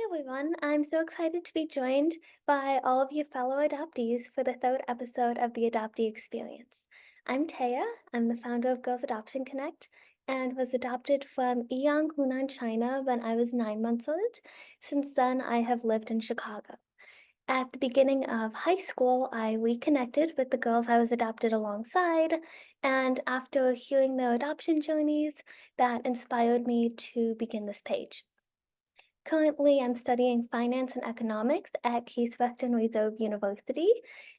everyone. I'm so excited to be joined by all of you fellow adoptees for the third episode of the Adoptee Experience. I'm Téa. I'm the founder of Girls Adoption Connect and was adopted from Eyang, Hunan, China when I was 9 months old. Since then, I have lived in Chicago. At the beginning of high school, I reconnected with the girls I was adopted alongside, and after hearing their adoption journeys, that inspired me to begin this page. Currently, I'm studying finance and economics at Case Western Reserve University,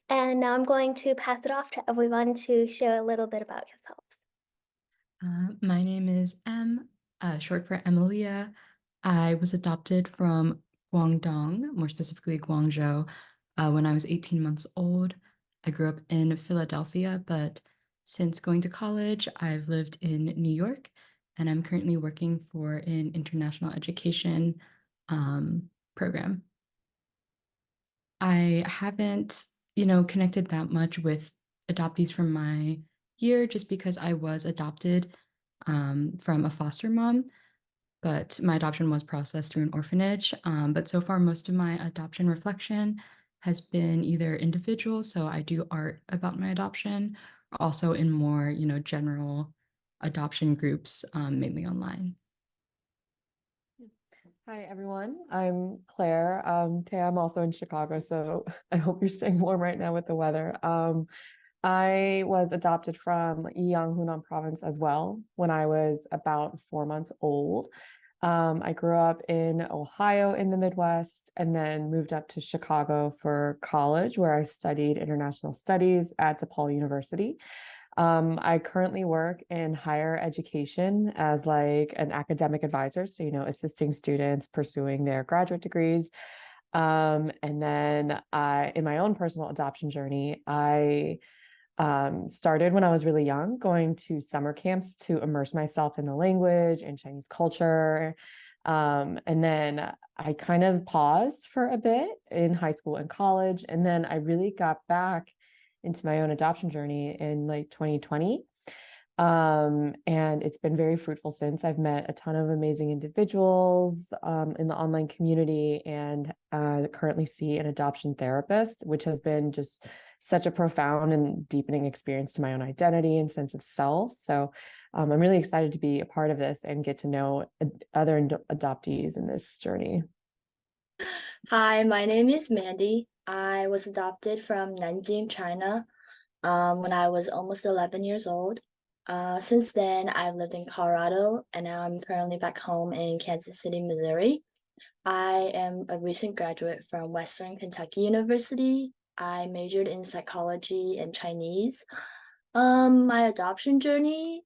and now I'm going to pass it off to everyone to share a little bit about yourselves. My name is short for Emmalia. I was adopted from Guangdong, more specifically Guangzhou, when I was 18 months old. I grew up in Philadelphia, but since going to college, I've lived in New York, and I'm currently working for an international education program. I haven't, connected that much with adoptees from my year just because I was adopted from a foster mom, but my adoption was processed through an orphanage. But so far, most of my adoption reflection has been either individual, so I do art about my adoption, or also in more, general adoption groups, mainly online. Hi, everyone. I'm Claire. Tay, I'm also in Chicago, so I hope you're staying warm right now with the weather. I was adopted from Eyang, Hunan province as well when I was about 4 months old. I grew up in Ohio in the Midwest and then moved up to Chicago for college, where I studied international studies at DePaul University. I currently work in higher education as like an academic advisor. So, assisting students pursuing their graduate degrees. And then in my own personal adoption journey, I started when I was really young, going to summer camps to immerse myself in the language and Chinese culture. And then I kind of paused for a bit in high school and college. And then I really got back into my own adoption journey in like 2020. And it's been very fruitful since. I've met a ton of amazing individuals in the online community and currently see an adoption therapist, which has been just such a profound and deepening experience to my own identity and sense of self. So I'm really excited to be a part of this and get to know other adoptees in this journey. Hi, my name is Mandy. I was adopted from Nanjing, China, when I was almost 11 years old. Since then, I've lived in Colorado, and now I'm currently back home in Kansas City, Missouri. I am a recent graduate from Western Kentucky University. I majored in psychology and Chinese. My adoption journey,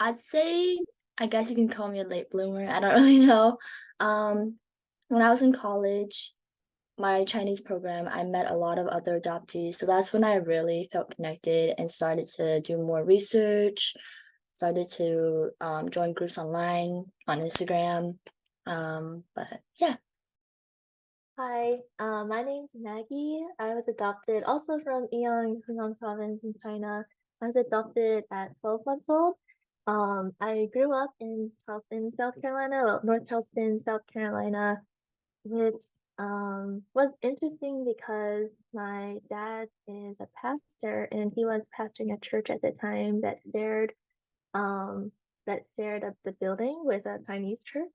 I'd say, I guess you can call me a late bloomer. I don't really know. When I was in college, my Chinese program, I met a lot of other adoptees. So that's when I really felt connected and started to do more research, started to join groups online on Instagram. But yeah. Hi, my name's Maggie. I was adopted also from Eyang, Hunan province in China. I was adopted at 12 months old. I grew up in Charleston, South Carolina, well, North Charleston, South Carolina, which was interesting because my dad is a pastor and he was pastoring a church at the time um that shared the building with a Chinese church.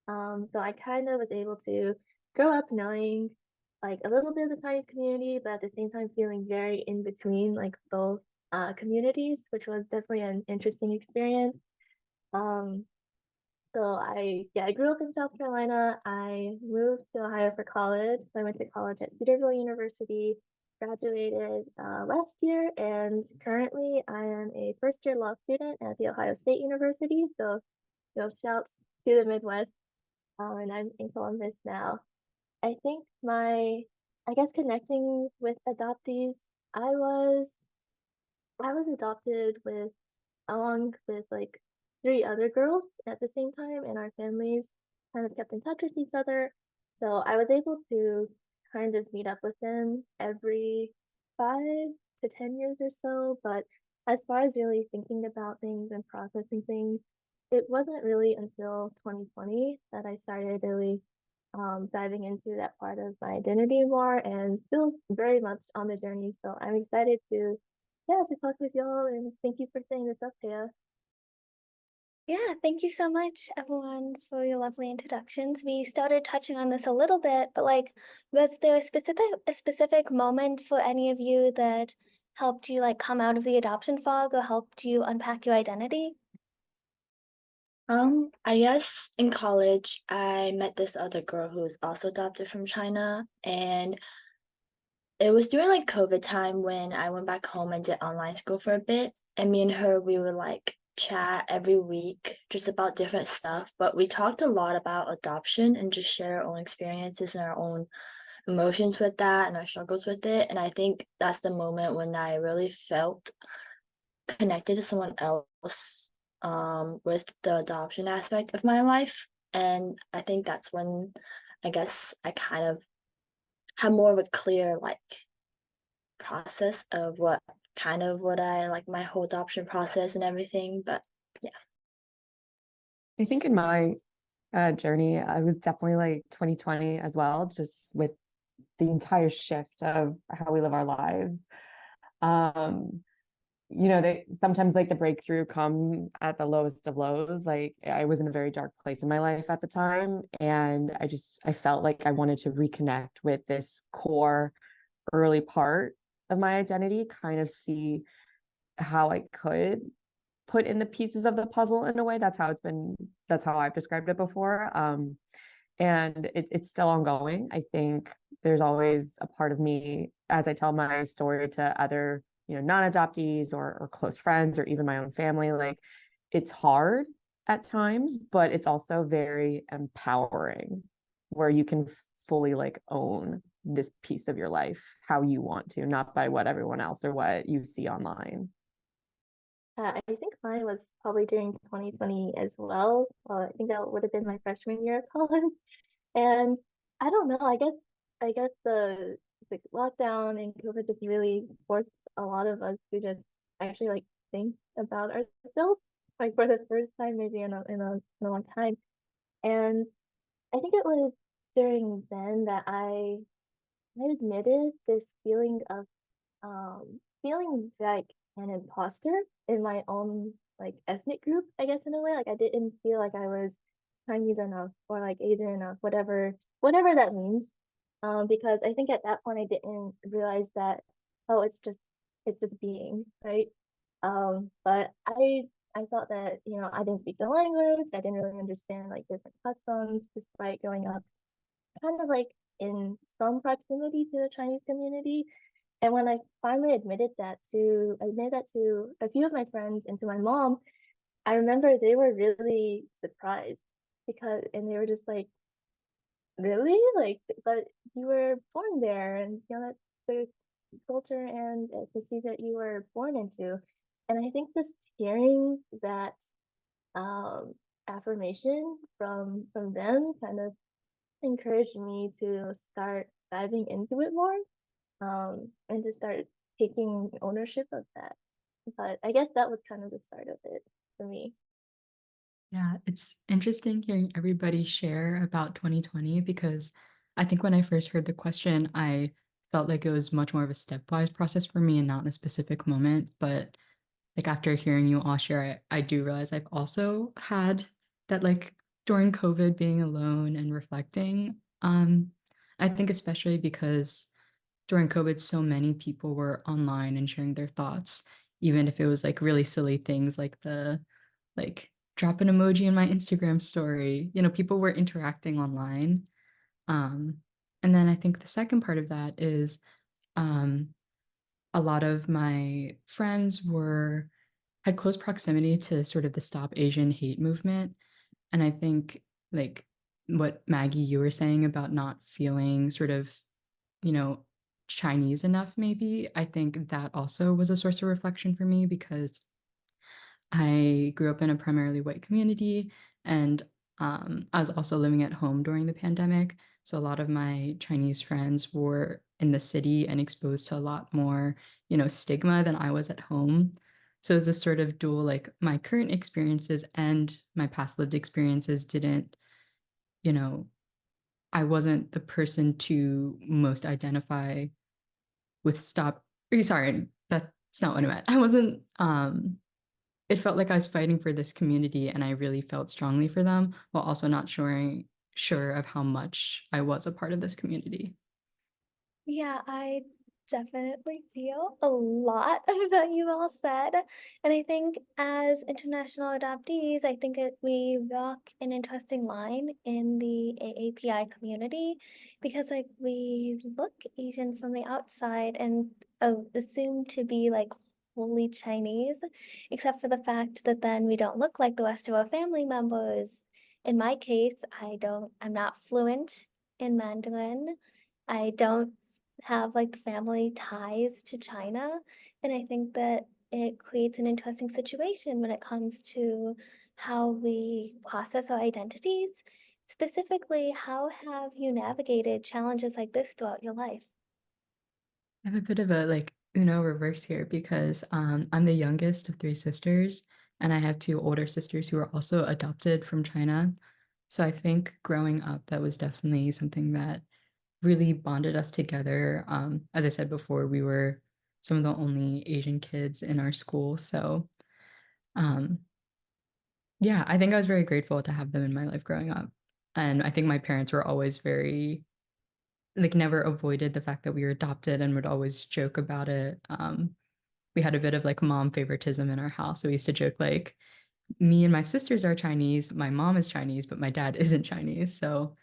So I kind of was able to grow up knowing like a little bit of the Chinese community, but at the same time feeling very in between like both communities, which was definitely an interesting experience. Um, I grew up in South Carolina. I moved to Ohio for college. So I went to college at Cedarville University, graduated last year, and currently I am a first year law student at the Ohio State University. So, shouts to the Midwest. And I'm in Columbus now. I think I guess connecting with adoptees, I was I was adopted with along with like three other girls at the same time, and our families kind of kept in touch with each other. So I was able to kind of meet up with them every 5 to 10 years or so. But as far as really thinking about things and processing things, it wasn't really until 2020 that I started really diving into that part of my identity more, and still very much on the journey. So I'm excited to, yeah, to talk with y'all, and thank you for setting this up, Taya. Yeah, thank you so much, everyone, for your lovely introductions. We started touching on this a little bit, but like, was there a specific moment for any of you that helped you like come out of the adoption fog or helped you unpack your identity? I guess in college, I met this other girl who was also adopted from China, and it was during like COVID time when I went back home and did online school for a bit. And me and her, we would like chat every week just about different stuff. But we talked a lot about adoption and just share our own experiences and our own emotions with that and our struggles with it. And I think that's the moment when I really felt connected to someone else with the adoption aspect of my life. And I think that's when I guess I kind of had more of a clear like process of what I like my whole adoption process and everything. But yeah. I think in my journey, I was definitely like 2020 as well, just with the entire shift of how we live our lives. Um, they sometimes like the breakthrough come at the lowest of lows. Like I was in a very dark place in my life at the time, and I felt like I wanted to reconnect with this core early part of my identity, kind of see how I could put in the pieces of the puzzle in a way. That's how I've described it before. And it's still ongoing. I think there's always a part of me as I tell my story to other, non-adoptees or close friends or even my own family. Like it's hard at times, but it's also very empowering where you can fully like own this piece of your life how you want to, not by what everyone else or what you see online. I think mine was probably during 2020 as well. I think that would have been my freshman year of college. And I don't know, I guess the lockdown and COVID just really forced a lot of us to just actually like think about ourselves like for the first time maybe in a long time. And I think it was during then that I admitted this feeling of feeling like an imposter in my own like ethnic group, I guess in a way. Like I didn't feel like I was Chinese enough or like Asian enough, whatever that means. Because I think at that point I didn't realize that, oh, it's just being, right? But I thought that, I didn't speak the language, I didn't really understand like different customs despite growing up kind of like in some proximity to the Chinese community. And when I finally admitted that to a few of my friends and to my mom, I remember they were really surprised and they were just like, really? Like, but you were born there, and that's the culture and ethnicity that you were born into. And I think just hearing that um, affirmation from them kind of encouraged me to start diving into it more, and to start taking ownership of that. But I guess that was kind of the start of it for me. Yeah, it's interesting hearing everybody share about 2020 because I think when I first heard the question, I felt like it was much more of a stepwise process for me and not in a specific moment. But like after hearing you all share, I do realize I've also had that like during COVID being alone and reflecting. I think especially because during COVID, so many people were online and sharing their thoughts, even if it was like really silly things like the like drop an emoji in my Instagram story. People were interacting online. Um, and then I think the second part of that is um, a lot of my friends had close proximity to sort of the Stop Asian Hate movement. And I think like what Maggie, you were saying about not feeling sort of, you know, Chinese enough, maybe. I think that also was a source of reflection for me because I grew up in a primarily white community, and I was also living at home during the pandemic. So a lot of my Chinese friends were in the city and exposed to a lot more, stigma than I was at home. So it's this sort of dual, like my current experiences and my past lived experiences didn't, you know, I wasn't the person to most identify with sorry, that's not what I meant. I wasn't it felt like I was fighting for this community and I really felt strongly for them while also not sure of how much I was a part of this community. Yeah, I definitely feel a lot of what you all said. And I think as international adoptees, I think we walk an interesting line in the AAPI community because, like, we look Asian from the outside and assume to be like wholly Chinese, except for the fact that then we don't look like the rest of our family members. In my case, I'm not fluent in Mandarin. I don't have like family ties to China. And I think that it creates an interesting situation when it comes to how we process our identities. Specifically, how have you navigated challenges like this throughout your life? I have a bit of a like Uno reverse here because I'm the youngest of three sisters, and I have two older sisters who are also adopted from China. So I think growing up, that was definitely something that really bonded us together. As I said before, we were some of the only Asian kids in our school. So um, yeah, I think I was very grateful to have them in my life growing up. And I think my parents were always very like never avoided the fact that we were adopted and would always joke about it. We had a bit of like mom favoritism in our house. So we used to joke like me and my sisters are Chinese, my mom is Chinese, but my dad isn't Chinese. So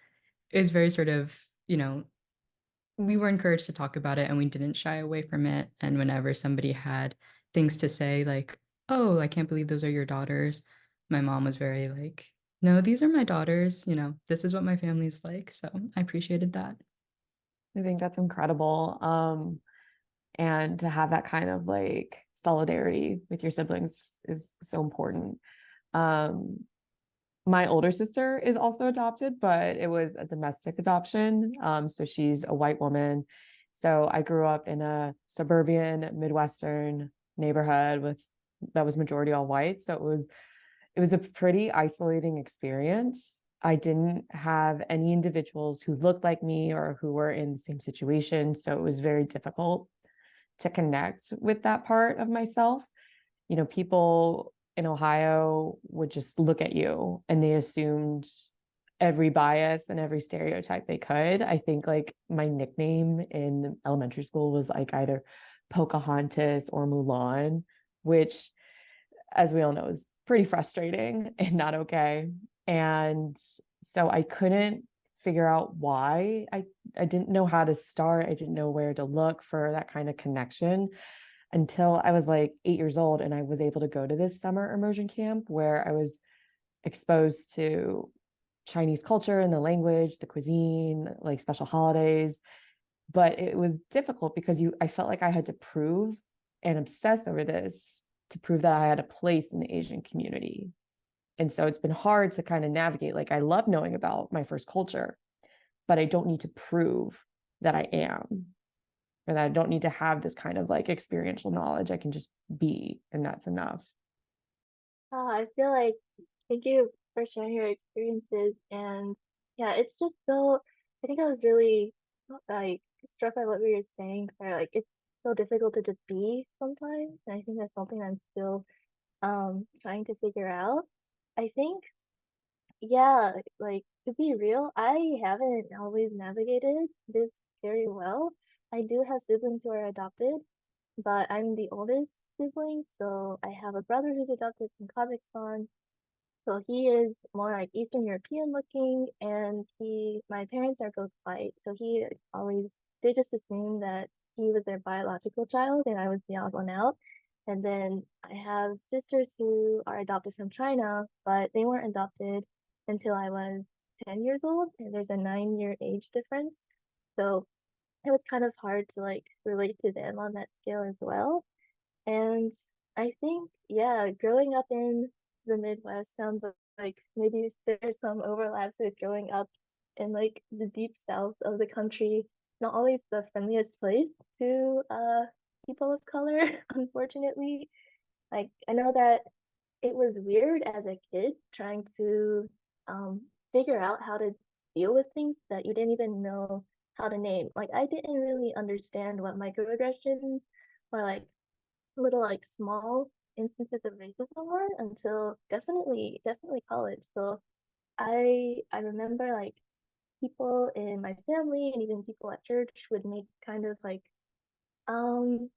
it was very sort of, we were encouraged to talk about it and we didn't shy away from it. And whenever somebody had things to say, like, oh, I can't believe those are your daughters, my mom was very like, no, these are my daughters. This is what my family's like. So I appreciated that. I think that's incredible. And to have that kind of like solidarity with your siblings is so important. Um, my older sister is also adopted, but it was a domestic adoption. So she's a white woman. So I grew up in a suburban Midwestern neighborhood that was majority all white. So it was a pretty isolating experience. I didn't have any individuals who looked like me or who were in the same situation. So it was very difficult to connect with that part of myself. People in Ohio would just look at you and they assumed every bias and every stereotype they could. I think like my nickname in elementary school was like either Pocahontas or Mulan, which, as we all know, is pretty frustrating and not okay. And so I couldn't figure out why. I didn't know how to start. I didn't know where to look for that kind of connection until I was like 8 years old and I was able to go to this summer immersion camp where I was exposed to Chinese culture and the language, the cuisine, like special holidays. But it was difficult because I felt like I had to prove and obsess over this to prove that I had a place in the Asian community. And so it's been hard to kind of navigate. Like I love knowing about my first culture, but I don't need to prove that I am, or that I don't need to have this kind of like experiential knowledge. I can just be, and that's enough. I feel like thank you for sharing your experiences. And yeah, it's just so, I think I was really like struck by what we were saying, Claire. Like it's so difficult to just be sometimes. And I think that's something I'm still trying to figure out. I think, yeah, like to be real, I haven't always navigated this very well. I do have siblings who are adopted, but I'm the oldest sibling, so I have a brother who's adopted from Kazakhstan. So he is more like Eastern European looking, and my parents are both white. So they just assumed that he was their biological child and I was the odd one out. And then I have sisters who are adopted from China, but they weren't adopted until I was 10 years old, and there's a 9-year age difference. So it was kind of hard to like relate to them on that scale as well. And I think, yeah, growing up in the Midwest sounds like maybe there's some overlaps with growing up in like the deep south of the country. Not always the friendliest place to people of color, unfortunately. Like I know that it was weird as a kid trying to figure out how to deal with things that you didn't even know how to name. Like I didn't really understand what microaggressions or like little like small instances of racism were until definitely college. So I remember like people in my family and even people at church would make kind of like um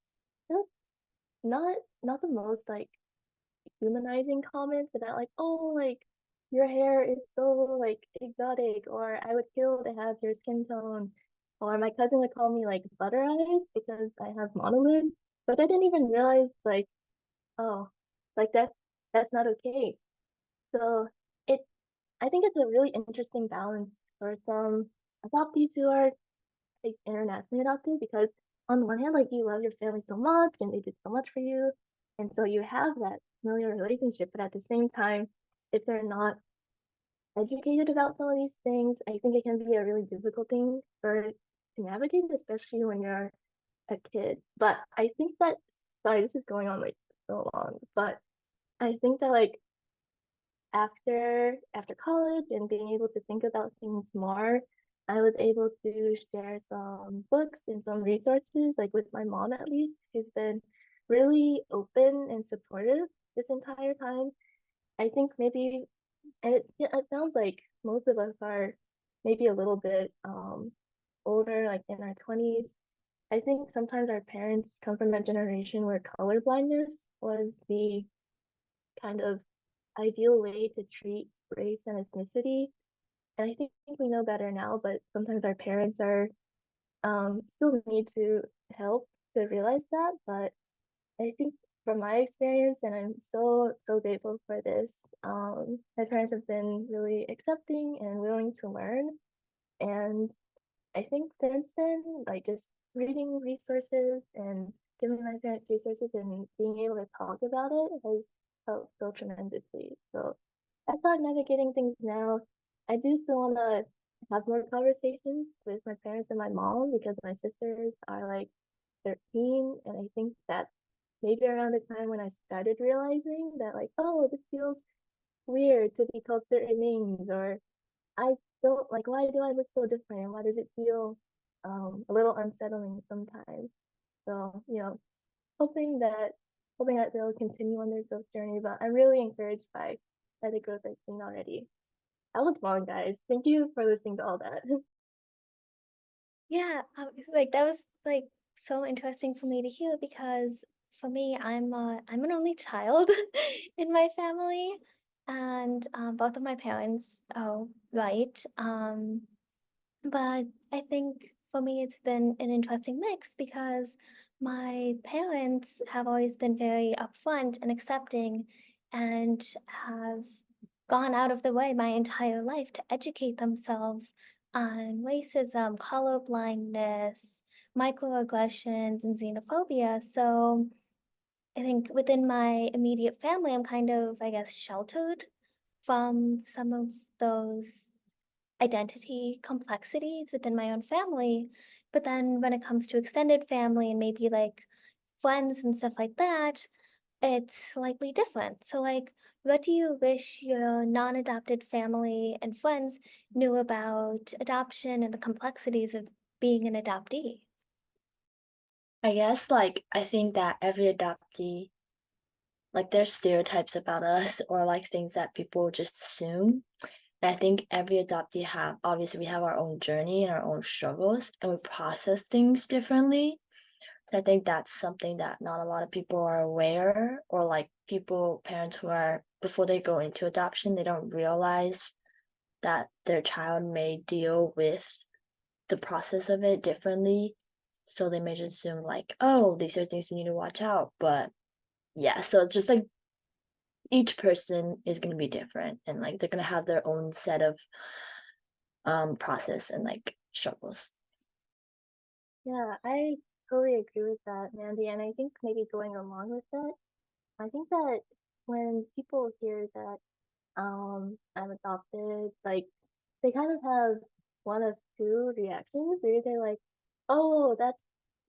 just not the most like humanizing comments about like, oh, like your hair is so like exotic, or I would kill to have your skin tone, or my cousin would call me like butter eyes because I have monolids, but I didn't even realize like, oh, like that's not okay. So it's I think it's a really interesting balance for some adoptees who are like internationally adopted because on one hand, like you love your family so much and they did so much for you, and so you have that familiar relationship. But at the same time, if they're not educated about some of these things, I think it can be a really difficult thing for to navigate, especially when you're a kid. But I think that sorry, this is going on like so long, but I think that like after college and being able to think about things more, I was able to share some books and some resources, like with my mom at least, who's been really open and supportive this entire time. I think maybe, and it sounds like most of us are maybe a little bit older, like in our 20s. I think sometimes our parents come from a generation where color blindness was the kind of ideal way to treat race and ethnicity. And I think we know better now, but sometimes our parents are still need to help to realize that. But I think from my experience, and I'm so grateful for this, my parents have been really accepting and willing to learn. And I think since then, like just reading resources and giving my parents resources and being able to talk about it has helped so tremendously. So as I'm navigating things now, I do still want to have more conversations with my parents and my mom because my sisters are like 13, and I think that maybe around the time when I started realizing that like, oh, this feels weird to be called certain names, or I don't like, why do I look so different? And why does it feel a little unsettling sometimes? So, hoping that they'll continue on their growth journey. But I'm really encouraged by the growth I've seen already. That was long, guys. Thank you for listening to all that. Yeah, like that was like so interesting for me to hear because for me, I'm an only child in my family, and both of my parents are white. But I think for me, it's been an interesting mix because my parents have always been very upfront and accepting and have gone out of the way my entire life to educate themselves on racism, color blindness, microaggressions, and xenophobia. So I think within my immediate family, I'm kind of, I guess, sheltered from some of those identity complexities within my own family. But then when it comes to extended family and maybe like friends and stuff like that, it's slightly different. So, like, what do you wish your non adopted family and friends knew about adoption and the complexities of being an adoptee? I guess like I think that every adoptee, like there's stereotypes about us or like things that people just assume. And I think every adoptee have obviously we have our own journey and our own struggles and we process things differently. So I think that's something that not a lot of people are aware, or like people, parents who are before they go into adoption, they don't realize that their child may deal with the process of it differently. So they may just assume like, oh, these are things we need to watch out. But yeah, so it's just like each person is gonna be different and like they're gonna have their own set of process and like struggles. Yeah, I totally agree with that, Mandy. And I think maybe going along with that, I think that when people hear that I'm adopted, like they kind of have one of two reactions. They're either like, oh, that's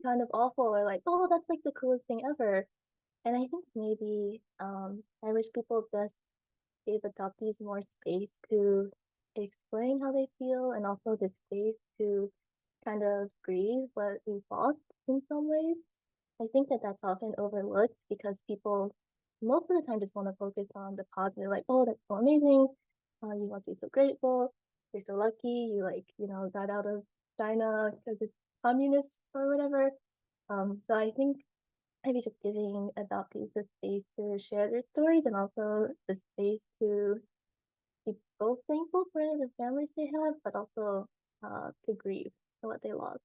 kind of awful, or like, oh, that's like the coolest thing ever. And I think maybe I wish people just gave adoptees more space to explain how they feel and also the space to kind of grieve what we've lost in some ways. I think that that's often overlooked because people most of the time just want to focus on the positive, like, oh, that's so amazing. You must be so grateful. You're so lucky. You like, got out of China because it's communist or whatever. So I think maybe just giving adoptees the space to share their stories and also the space to be both thankful for the families they have, but also to grieve for what they lost.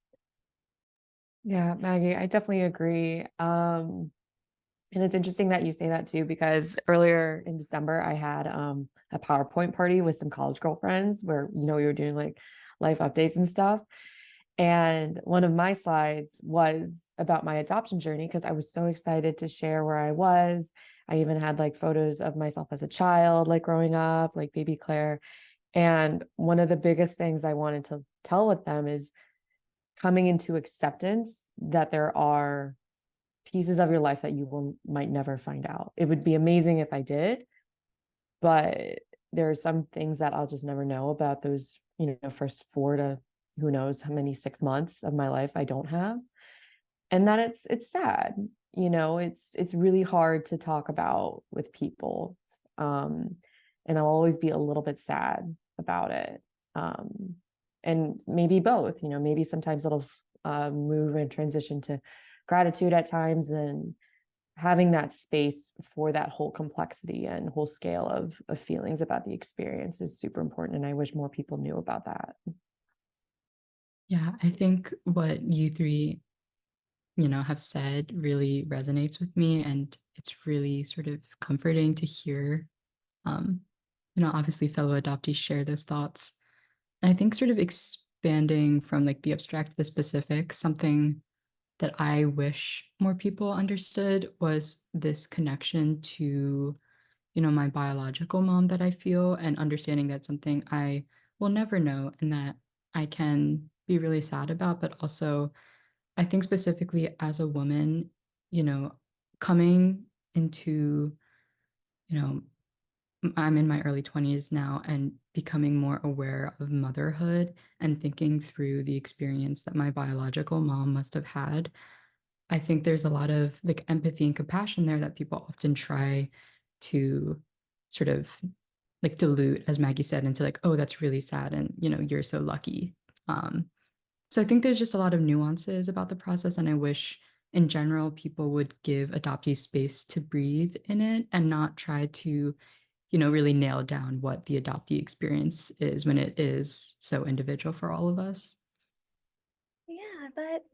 Yeah, Maggie, I definitely agree. And it's interesting that you say that too, because earlier in December, I had a PowerPoint party with some college girlfriends where, we were doing like life updates and stuff. And one of my slides was about my adoption journey because I was so excited to share where I was. I even had like photos of myself as a child, like growing up, like baby Claire. And one of the biggest things I wanted to tell with them is coming into acceptance that there are pieces of your life that you might never find out. It would be amazing if I did, but there are some things that I'll just never know about those, first 4 to who knows how many 6 months of my life I don't have. And that it's sad, it's really hard to talk about with people. And I'll always be a little bit sad about it. And maybe both, maybe sometimes it'll move and transition to gratitude at times, then having that space for that whole complexity and whole scale of feelings about the experience is super important. And I wish more people knew about that. Yeah, I think what you three, have said really resonates with me, and it's really sort of comforting to hear, um, obviously fellow adoptees share those thoughts. And I think sort of expanding from like the abstract to the specific, something that I wish more people understood was this connection to, my biological mom that I feel, and understanding that's something I will never know and that I can be really sad about. But also, I think specifically as a woman, you know, coming into, you know, I'm in my early 20s now and becoming more aware of motherhood and thinking through the experience that my biological mom must have had. I think there's a lot of like empathy and compassion there that people often try to sort of like dilute, as Maggie said, into like, oh, that's really sad and you're so lucky. So I think there's just a lot of nuances about the process, and I wish in general people would give adoptees space to breathe in it and not try to, really nail down what the adoptee experience is when it is so individual for all of us. Yeah, that's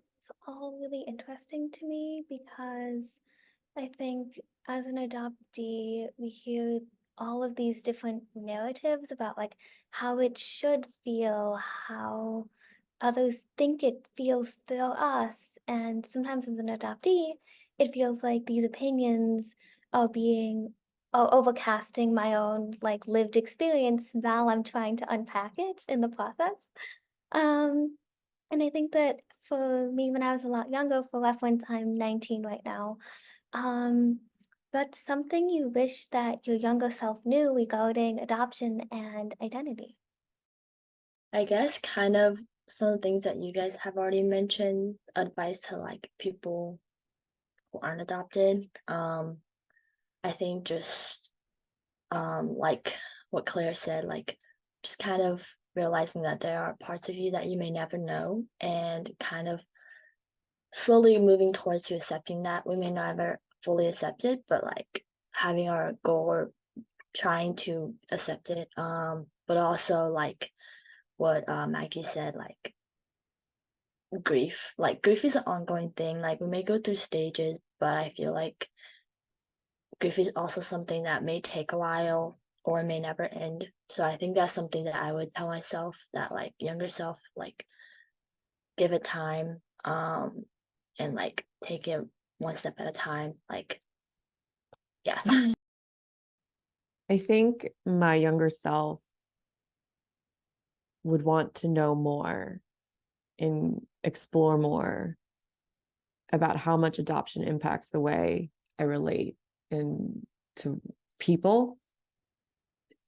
all really interesting to me because I think as an adoptee, we hear all of these different narratives about like how it should feel, how others think it feels for us. And sometimes as an adoptee, it feels like these opinions are being overcasting my own like lived experience while I'm trying to unpack it in the process. Um, and I think that for me, when I was a lot younger, for reference, I'm 19 right now. Um, but something you wish that your younger self knew regarding adoption and identity. I guess kind of some of the things that you guys have already mentioned, advice to like people who aren't adopted. I think just like what Claire said, like just kind of realizing that there are parts of you that you may never know, and kind of slowly moving towards to accepting that we may never fully accept it, but like having our goal or trying to accept it. But also like what Maggie said, like grief is an ongoing thing. Like we may go through stages, but I feel like grief is also something that may take a while or may never end. So I think that's something that I would tell myself, that like younger self, like give it time, and like take it one step at a time. Like, yeah. I think my younger self would want to know more and explore more about how much adoption impacts the way I relate and to people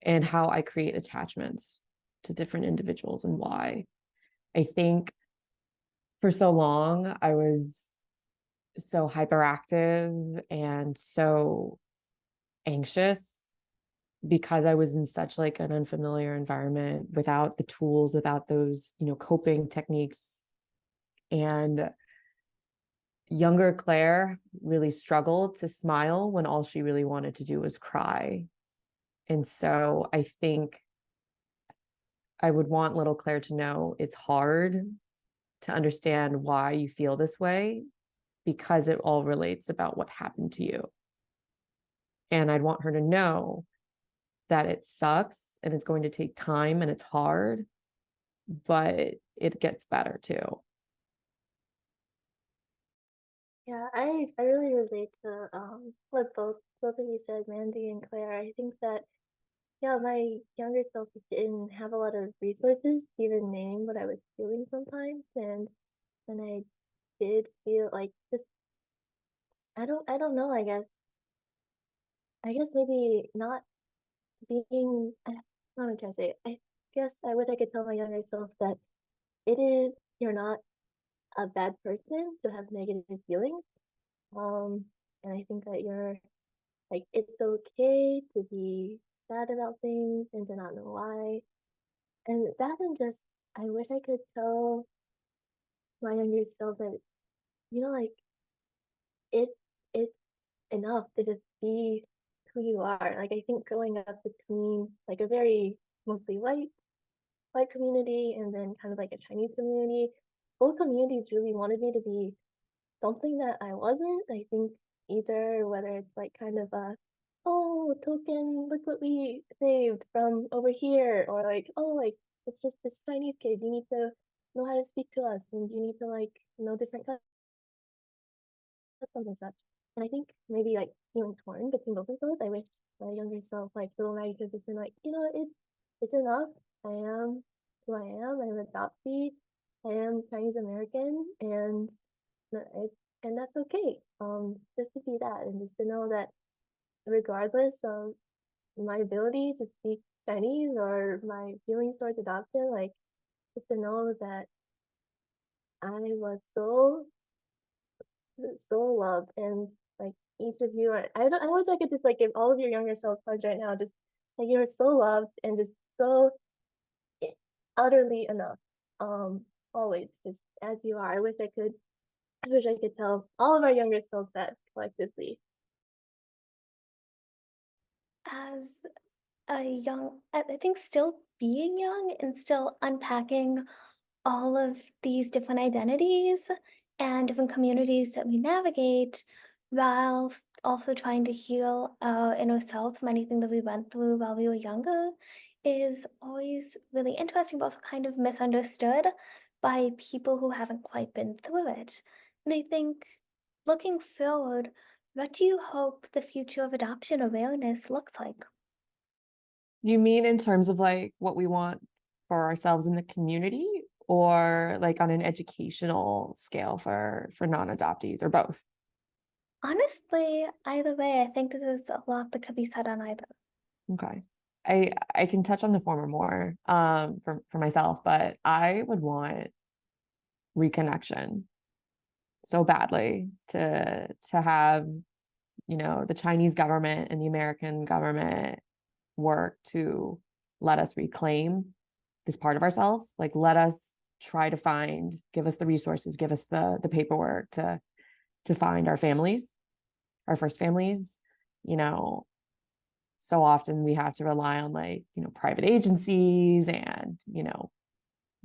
and how I create attachments. to different individuals and why. I think for so long I was so hyperactive and so anxious because I was in such like an unfamiliar environment without the tools, without those, coping techniques. And younger Claire really struggled to smile when all she really wanted to do was cry. And so I think I would want little Claire to know it's hard to understand why you feel this way, because it all relates about what happened to you. And I'd want her to know that it sucks and it's going to take time and it's hard, but it gets better too. Yeah, I really relate to what both of you said, Mandy and Claire. I think that yeah, my younger self didn't have a lot of resources to even name what I was feeling sometimes, and when I did feel like just I don't know, I guess maybe not being what am I trying to say? I guess I wish I could tell my younger self that you're not a bad person to have negative feelings. Um, and I think that you're like it's okay to be sad about things and to not know why. And that and just I wish I could tell my younger self that like it's it's enough to just be who you are. Like I think growing up between like a very mostly white community and then kind of like a Chinese community, both communities really wanted me to be something that I wasn't. I think either whether it's like kind of a oh token, look what we saved from over here, or like oh like it's just this Chinese kid. You need to know how to speak to us, and you need to like know different customs and such. And I think maybe like feeling torn between both of those. I wish my younger self, like little Maggie, could just been like, it's enough. I am who I am. I'm an adoptee. I am Chinese American, and it's and that's okay. Just to be that, and just to know that regardless of my ability to speak Chinese or my feelings towards adoption, like just to know that I was so loved, and like each of you are I wish I could just like give all of your younger selves hugs right now, just like you're so loved and just so utterly enough. Always just as you are. I wish I could tell all of our younger selves that collectively. As I think still being young and still unpacking all of these different identities and different communities that we navigate while also trying to heal our inner selves from anything that we went through while we were younger is always really interesting, but also kind of misunderstood by people who haven't quite been through it. And I think looking forward, what do you hope the future of adoption awareness looks like? You mean in terms of like what we want for ourselves in the community, or like on an educational scale for non-adoptees, or both? Honestly, either way, I think there's a lot that could be said on either. Okay. I can touch on the former more for myself, but I would want reconnection so badly to have, the Chinese government and the American government work to let us reclaim this part of ourselves. Like let us try to give us the resources, give us the paperwork to find our families, our first families. So often we have to rely on like, private agencies and,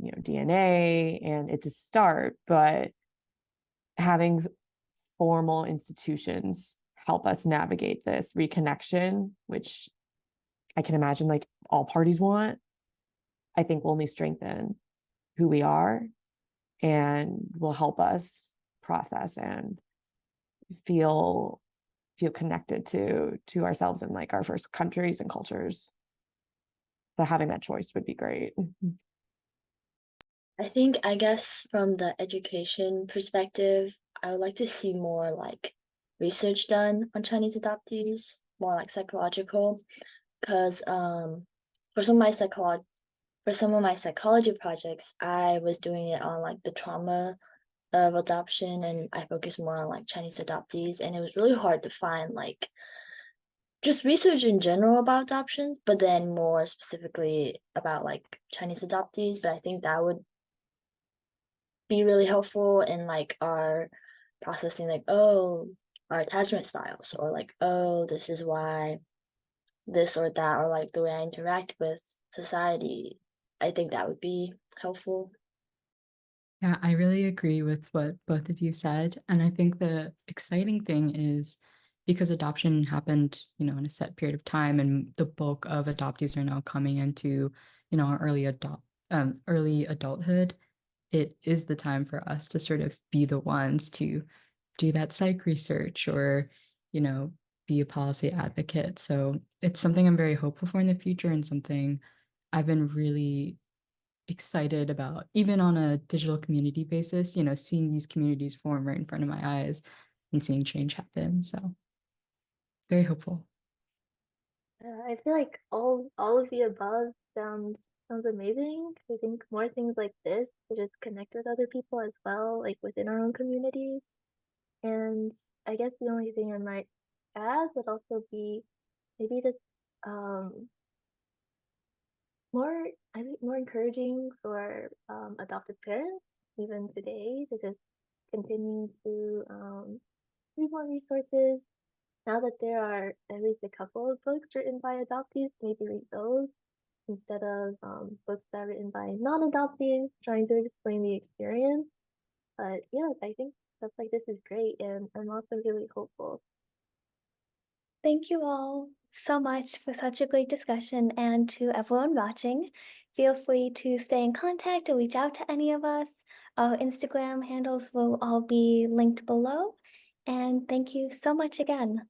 DNA, and it's a start, but having formal institutions help us navigate this reconnection, which I can imagine like all parties want, I think will only strengthen who we are and will help us process and feel connected to ourselves and like our first countries and cultures. But having that choice would be great. I guess from the education perspective, I would like to see more like research done on Chinese adoptees, more like psychological, because for some of my for some of my psychology projects, I was doing it on like the trauma of adoption, and I focused more on like Chinese adoptees, and it was really hard to find like just research in general about adoptions, but then more specifically about like Chinese adoptees. But I think that would be really helpful in like our processing, like, oh, our attachment styles, or like, oh, this is why this or that, or like the way I interact with society. I think that would be helpful. Yeah, I really agree with what both of you said. And I think the exciting thing is because adoption happened, in a set period of time, and the bulk of adoptees are now coming into, early adulthood, it is the time for us to sort of be the ones to do that psych research or, you know, be a policy advocate. So it's something I'm very hopeful for in the future and something I've been really excited about, even on a digital community basis, seeing these communities form right in front of my eyes and seeing change happen. So very hopeful. I feel like all of the above sounds amazing. I think more things like this to just connect with other people as well, like within our own communities. And I guess the only thing I might add would also be maybe just um more I think more encouraging for adoptive parents even today to just continue to read more resources. Now that there are at least a couple of books written by adoptees, maybe read those instead of books that are written by non-adoptees trying to explain the experience. But yeah, I think stuff like this is great, and I'm also really hopeful. Thank you all so much for such a great discussion, and to everyone watching, feel free to stay in contact or reach out to any of us. Our Instagram handles will all be linked below. And thank you so much again.